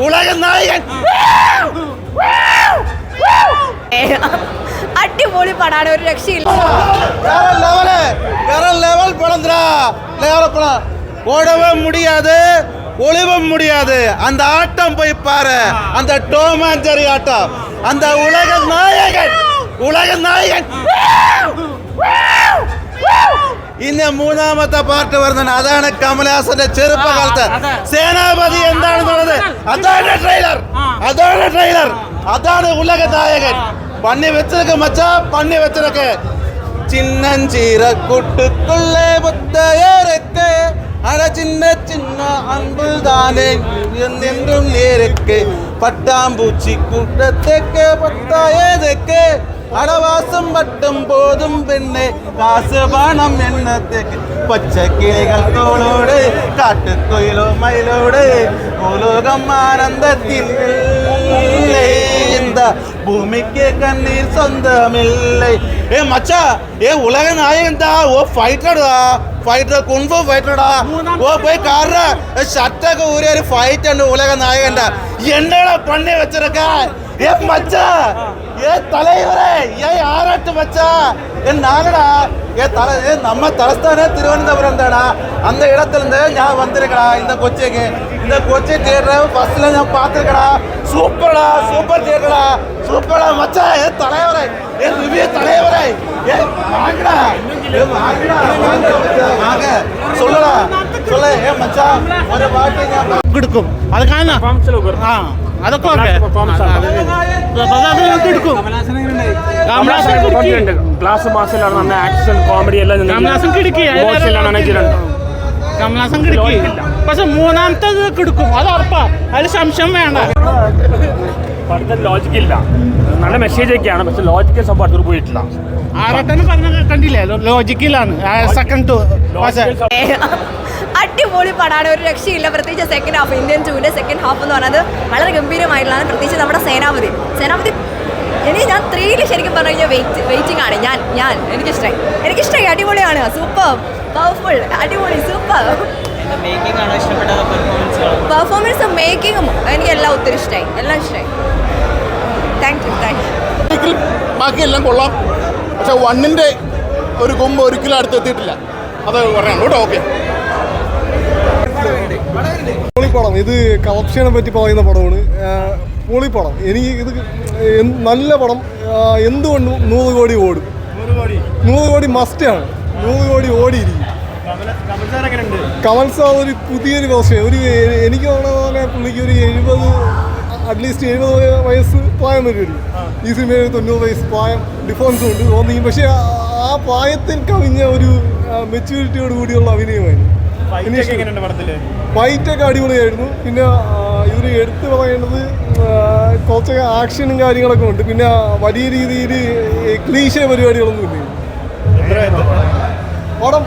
ഉലക നായകൻ. അടിപൊളി പടാണ്, ഒരു രക്ഷയില്ല. ஓடவும் முடியாது, ஒளிவும் முடியாது. அந்த ஆட்டம் போய் பாரு, அந்த டாம் அண்ட் ஜெர்ரி ஆட்டம். அந்த உலக நாயகன். ഇന്ന് മൂന്നാമത്തെ പാർട്ട് വരുന്നത്. അതാണ് കമലഹാസന്റെ ചെറുപ്പകാലത്ത് സേനാപതി എന്താണെന്നുള്ളത്. അതാണ് ട്രെയിലർ. അതാണ് ഉലക നായകൻ. പണി വെച്ചിരിക്ക് മച്ചാ, പണി വെച്ചിരിക്ക്. சின்னஞ்சீர கூட்டுக்குள்ளே புத்தையருக்கு அட சின்ன சின்ன அன்பு தானே என்றும் நேருக்கு. பட்டாம்பூச்சி கூட்டத்துக்கு பத்தாயதுக்கு அடவாசம் மட்டும் போதும் பெண்ணே, காசு பணம் என்னத்துக்கு. பச்சை கிளிகள் தோளோடு காட்டுக்குயிலோ மயிலோடு உலகம் ஆனந்தத்தில் இந்த பூமிக்கு கண்ணீர் சொந்தமில்லை. ஏ மச்சா, ஏ உலக நாயகன் தான். ஓ ஃபைட்டர்டா, ഫൈറ്റർ കുൻഫു ഫൈറ്റർടാ. ഓ പോയി കാറ ഷർട്ടൊക്കെ ഊരി ഒരു ഫൈറ്റ് ഉണ്ട് ഉലക നായകന്റെ. என்னடா பண்ணி வச்சிருக்க ஏ மச்சா, ஏ தலைவரே, ஏ ஆராட்டு மச்சா, என் நானடா நம்ம தலஸ்தானே திருவனந்தபுரம் தானா. அந்த இடத்துலேருந்து நான் வந்திருக்கடா இந்த கொச்சிக்கு. இந்த கொச்சி தியேட்டர் ஃபர்ஸ்ட்ல நான் பார்த்துருக்கடா. சூப்பர் தியேட்டரா, சூப்பரா மச்சா. ஏ தலைவரே, ஏ ரிவ்யூ தலைவரே, ஏ வாங்கடா, வாங்க சொல்லடா, சொல்ல. ഏ മച്ചാ, ഒരു പാട്ട് ഞാൻ എടുക്കും. അത് കാണാം. അതൊക്കെ ക്ലാസ് മാസിലാണ് ആക്ഷൻ കോമഡി എല്ലാം കമലഹാസൻ കിടക്കി. പക്ഷെ മൂന്നാമത്തെ കിടക്കും, അത് ഉറപ്പാ, അതിൽ സംശയം വേണ്ട. പഠിത്തം ലോജിക്കില്ല, നല്ല മെസ്സേജ് ഒക്കെയാണ്, പക്ഷെ ലോജിക്കൽ സംഭവം അടുത്ത് പോയിട്ടില്ല. ആറാട്ടന് പറഞ്ഞ കണ്ടില്ലേ, ലോജിക്കലാണ് സെക്കൻഡ്. അടിപൊളി പടാണ്, ഒരു രക്ഷയില്ല. പ്രത്യേകിച്ച് സെക്കൻഡ് ഹാഫ്, ഇന്ത്യൻ 2-ന്റെ സെക്കൻഡ് ഹാഫ് എന്ന് പറയുന്നത് വളരെ ഗംഭീരമായിട്ടുള്ളതാണ്. പ്രത്യേകിച്ച് നമ്മുടെ സേനാപതി ഞാൻ 3 ശരിക്കും പറഞ്ഞു കഴിഞ്ഞാൽ വെയിറ്റിംഗ് ആണ്. എനിക്കിഷ്ടമായി. അടിപൊളിയാണ്, സൂപ്പർ, പവർഫുൾ, അടിപൊളി, സൂപ്പർ. പെർഫോമൻസ് മേക്കിങ്ങും എനിക്ക് എല്ലാം ഒത്തിരി ഇഷ്ടമായി, താങ്ക് യു. ബാക്കിയെല്ലാം കൊള്ളാം, പക്ഷെ 1ന്റെ ഒരു കൊമ്പ് ഒരിക്കലും അടുത്തെത്തിയിട്ടില്ല. അത് പറയാം കേട്ടോ. ഓക്കെ, പൊളിപ്പടം. ഇത് കളക്ഷനെ പറ്റി പറയുന്ന പടമാണ്. പൊളിപ്പടം. എനിക്ക് ഇത് നല്ല പടം. എന്തുകൊണ്ടും 100 കോടി ഓടും. 100 കോടി മസ്റ്റാണ്. 100 കോടി ഓടിയിരിക്കും. കമൽ സാർ ഒരു പുതിയൊരു വേർഷൻ. എനിക്ക് തോന്നുന്ന പുള്ളിക്ക് ഒരു 70, അറ്റ്ലീസ്റ്റ് 70 വയസ്സ് പ്രായം വരും. ഈ സിനിമയിൽ 90 വയസ്സ് പ്രായം ഡിഫറൻസ് ഉണ്ട് തോന്നിക്കും. പക്ഷേ ആ പ്രായത്തിൽ കവിഞ്ഞ ഒരു മെച്യൂരിറ്റിയോട് കൂടിയുള്ള അഭിനയമായിരുന്നു. ഫൈറ്റൊക്കെ അടിപൊളിയായിരുന്നു. പിന്നെ ഇതിന് എടുത്തു പറയേണ്ടത് കുറച്ചൊക്കെ ആക്ഷനും കാര്യങ്ങളൊക്കെ ഉണ്ട്. പിന്നെ വലിയ രീതിയിൽ ക്ലീശ പരിപാടികളൊന്നും ഇല്ല. പടം